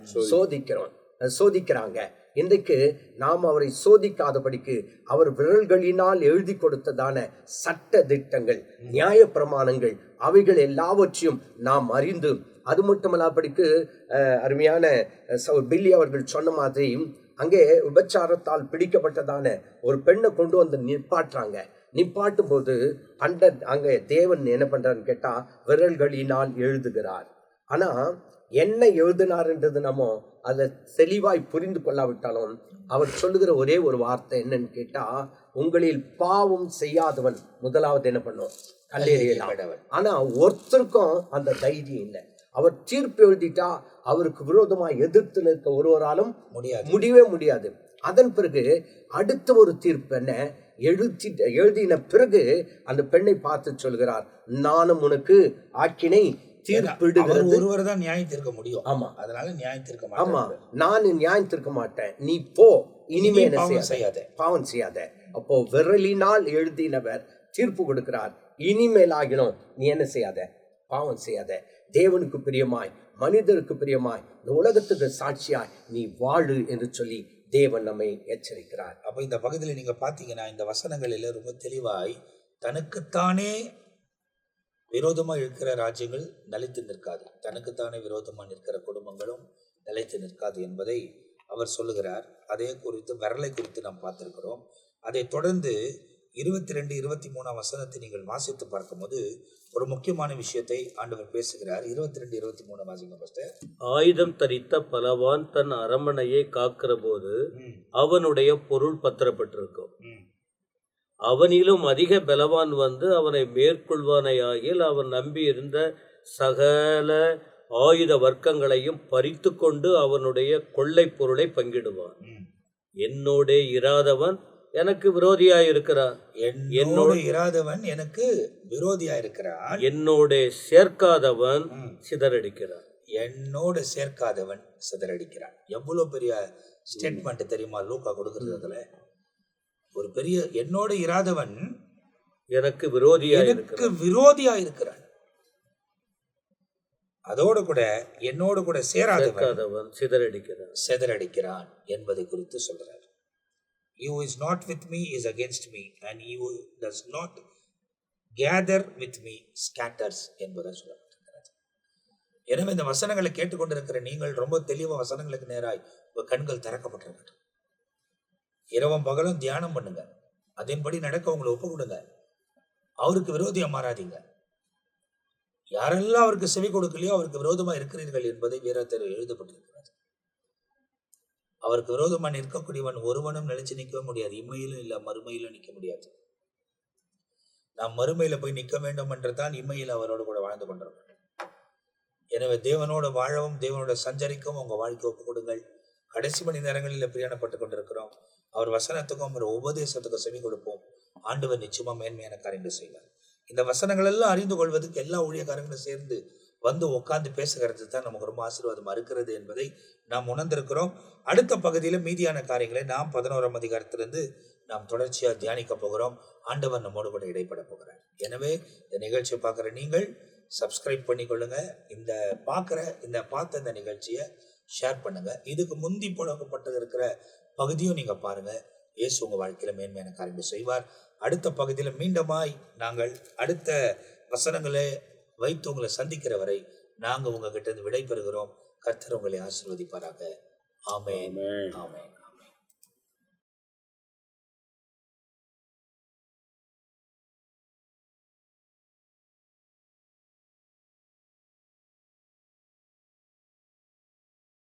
சோதிக்கிறாங்க. இன்றைக்கு நாம் அவரை சோதிக்காதபடிக்கு அவர் விரல்களினால் எழுதி கொடுத்ததான சட்ட திட்டங்கள், நியாய பிரமாணங்கள், அவைகள் எல்லாவற்றையும் நாம் அறிந்து, அது மட்டுமல்லாதபடிக்கு அருமையான பில்லி அவர்கள் சொன்ன மாதிரி அங்கே விபச்சாரத்தால் பிடிக்கப்பட்டதான ஒரு பெண்ணை கொண்டு வந்து நிப்பாட்டும் போது அங்கே தேவன் என்ன பண்றான்னு கேட்டா விரல்களினால் எழுதுகிறார். ஆனா என்ன எழுதினார்ன்றது நம்ம அதை தெளிவாய் புரிந்து கொள்ளாவிட்டாலும் அவர் சொல்லுகிற ஒரே ஒரு வார்த்தை என்னன்னு கேட்டா, உங்களில் பாவம் செய்யாதவன் முதலாவது என்ன பண்ணும், கல்லெறியலாம். ஆனா ஒருத்தருக்கும் அந்த தைரியம் இல்லை. அவர் தீர்ப்பு எழுதிட்டா அவருக்கு விரோதமாக எதிர்த்து நிற்க ஒருவராலும் முடியவே முடியாது. அதன் பிறகு அடுத்த ஒரு தீர்ப்பு என்ன, எழுதின பிறகு அந்த பெண்ணை பார்த்து சொல்கிறார், நானும் உனக்கு ஆக்கினை தீர்ப்பிடுகிறது. ஒருவர் தான் நியாயம் தீர்க்க முடியும். ஆமா, அதனால நியாயம் தீர்க்க மாட்டேன். ஆமா, நான் நியாயம் தீர்க்க மாட்டேன், நீ போ, இனிமே பாவம் செய்யாத. அப்போ விரலினால் எழுதினவர் தீர்ப்பு கொடுக்கிறார், இனிமேல் ஆகினோம் நீ என்ன செய்யாத, பாவம் செய்யாத, தேவனுக்கு பிரியமாய் மனிதருக்கு பிரியமாய் இந்த உலகத்துக்கு சாட்சியாய் நீ வாழு என்று சொல்லி தேவன் நம்மை எச்சரிக்கிறார். அப்ப இந்த பகுதியில் நீங்க பாத்தீங்கன்னா இந்த வசனங்களில் ரொம்ப தெளிவாய் தனக்குத்தானே விரோதமா இருக்கிற ராஜ்யங்கள் நிலைத்து நிற்காது, தனக்குத்தானே விரோதமா நிற்கிற குடும்பங்களும் நிலைத்து நிற்காது என்பதை அவர் சொல்லுகிறார். அதே குறித்து விரலை குறித்து நாம் பார்த்திருக்கிறோம். அதை தொடர்ந்து 22, 23 வசனத்தை நீங்கள் வாசித்து பார்க்கும்போது ஒரு முக்கியமான விஷயத்தை ஆண்டவர் பேசுகிறார். 22, 23 வாசிங்க. ஆயுதம் தரித்த பலவான் தன் அரண்மனையை காக்கிற போது அவனுடைய பொருள் பத்திரப்பட்டிருக்கும். அவனிலும் அதிக பலவான் வந்து அவனை மேற்கொள்வானையாகில் அவன் நம்பி இருந்த சகல ஆயுத வர்க்கங்களையும் பறித்து கொண்டு அவனுடைய கொள்ளை பொருளை பங்கிடுவான். என்னோட இராதவன் எனக்கு விரோதியாயிருக்கிறான், என்னோட இராதவன் எனக்கு விரோதியாயிருக்கிறான், என்னோட சேர்க்காதவன் சிதறடிக்கிறான், என்னோட சேர்க்காதவன் சிதறடிக்கிறான். எவ்வளவு பெரிய ஸ்டேட்மெண்ட் தெரியுமா லூக்கா கொடுக்கிறது. அதுல ஒரு பெரிய என்னோட இராதவன் எனக்கு விரோதியாயிருக்கிறான், அதோடு கூட என்னோடு கூட சேராதவன் சிதறடிக்கிறான் என்பதை குறித்து சொல்றார். He who is not with me is against me, and he who does not gather with me scatters என்பதை சொல்லப்பட்டிருக்கிறது. எனவே இந்த வசனங்களை கேட்டுக்கொண்டிருக்கிற நீங்கள் ரொம்ப தெளிவா வசனங்களுக்கு நேராய் உங்க கண்கள் திறக்கப்பட்டிருக்கட்டும். இரவும் பகலும் தியானம் பண்ணுங்க, அதன்படி நடக்க உங்களை ஒப்பு கொடுங்க. அவருக்கு விரோதியா மாறாதீங்க. யாரெல்லாம் அவருக்கு செவி கொடுக்கலையோ அவருக்கு விரோதமா இருக்கிறீர்கள் என்பதை வேதத்தில் எழுதப்பட்டிருக்கிறது. அவருக்கு விரோதமா நிற்கக்கூடியவன் ஒருவனும் நிலைச்சு நிற்கவே முடியாது. இம்மையிலும் இல்ல மறுமையிலும் நிற்க முடியாது. நாம் மறுமையில போய் நிற்க வேண்டும் என்றுதான் இம்மையில் அவரோடு கூட வாழ்ந்து கொண்டிருக்கிறோம். எனவே தேவனோட வாழவும் தேவனோட சஞ்சரிக்கவும் உங்க வாழ்க்கை ஒப்பு கொடுங்கள். கடைசி மணி நேரங்களில் பிரயாணப்பட்டு கொண்டிருக்கிறோம். அவர் வசனத்துக்கும் அவர் உபதேசத்துக்கும் செவி கொடுப்போம். ஆண்டவர் நிச்சயமா மேன்மையான காரியங்கள் செய்வார். இந்த வசனங்கள் எல்லாம் அறிந்து கொள்வதற்கு எல்லா ஊழியக்காரங்களும் சேர்ந்து வந்து உட்கார்ந்து பேசுகிறது தான் நமக்கு ரொம்ப ஆசீர்வாதமா இருக்கிறது என்பதை நாம் உணர்ந்திருக்கிறோம். அடுத்த பகுதியில மீதியான காரியங்களை நாம் 11ஆம் அதிகாரத்திலிருந்து நாம் தொடர்ச்சியாக தியானிக்க போகிறோம். ஆண்டவர் நம்மோடு கூட இடைப்பட போகிறார். எனவே இந்த நிகழ்ச்சியை பார்க்குற நீங்கள் சப்ஸ்கிரைப் பண்ணிக்கொள்ளுங்க. பார்த்த இந்த நிகழ்ச்சியை ஷேர் பண்ணுங்க. இதுக்கு முந்தி புழங்கப்பட்டு இருக்கிற பகுதியும் நீங்க பாருங்க. இயேசு உங்க வாழ்க்கையில மேன்மையான காரியங்கள் செய்வார். அடுத்த பகுதியில் மீண்டுமாய் நாங்கள் அடுத்த வசனங்களை வைத்து உங்களை சந்திக்கிற வரை நாங்கள் உங்ககிட்ட இருந்து விடை பெறுகிறோம். கர்த்தர் உங்களை ஆசீர்வதிப்பாராக. ஆமென். ஆமென்.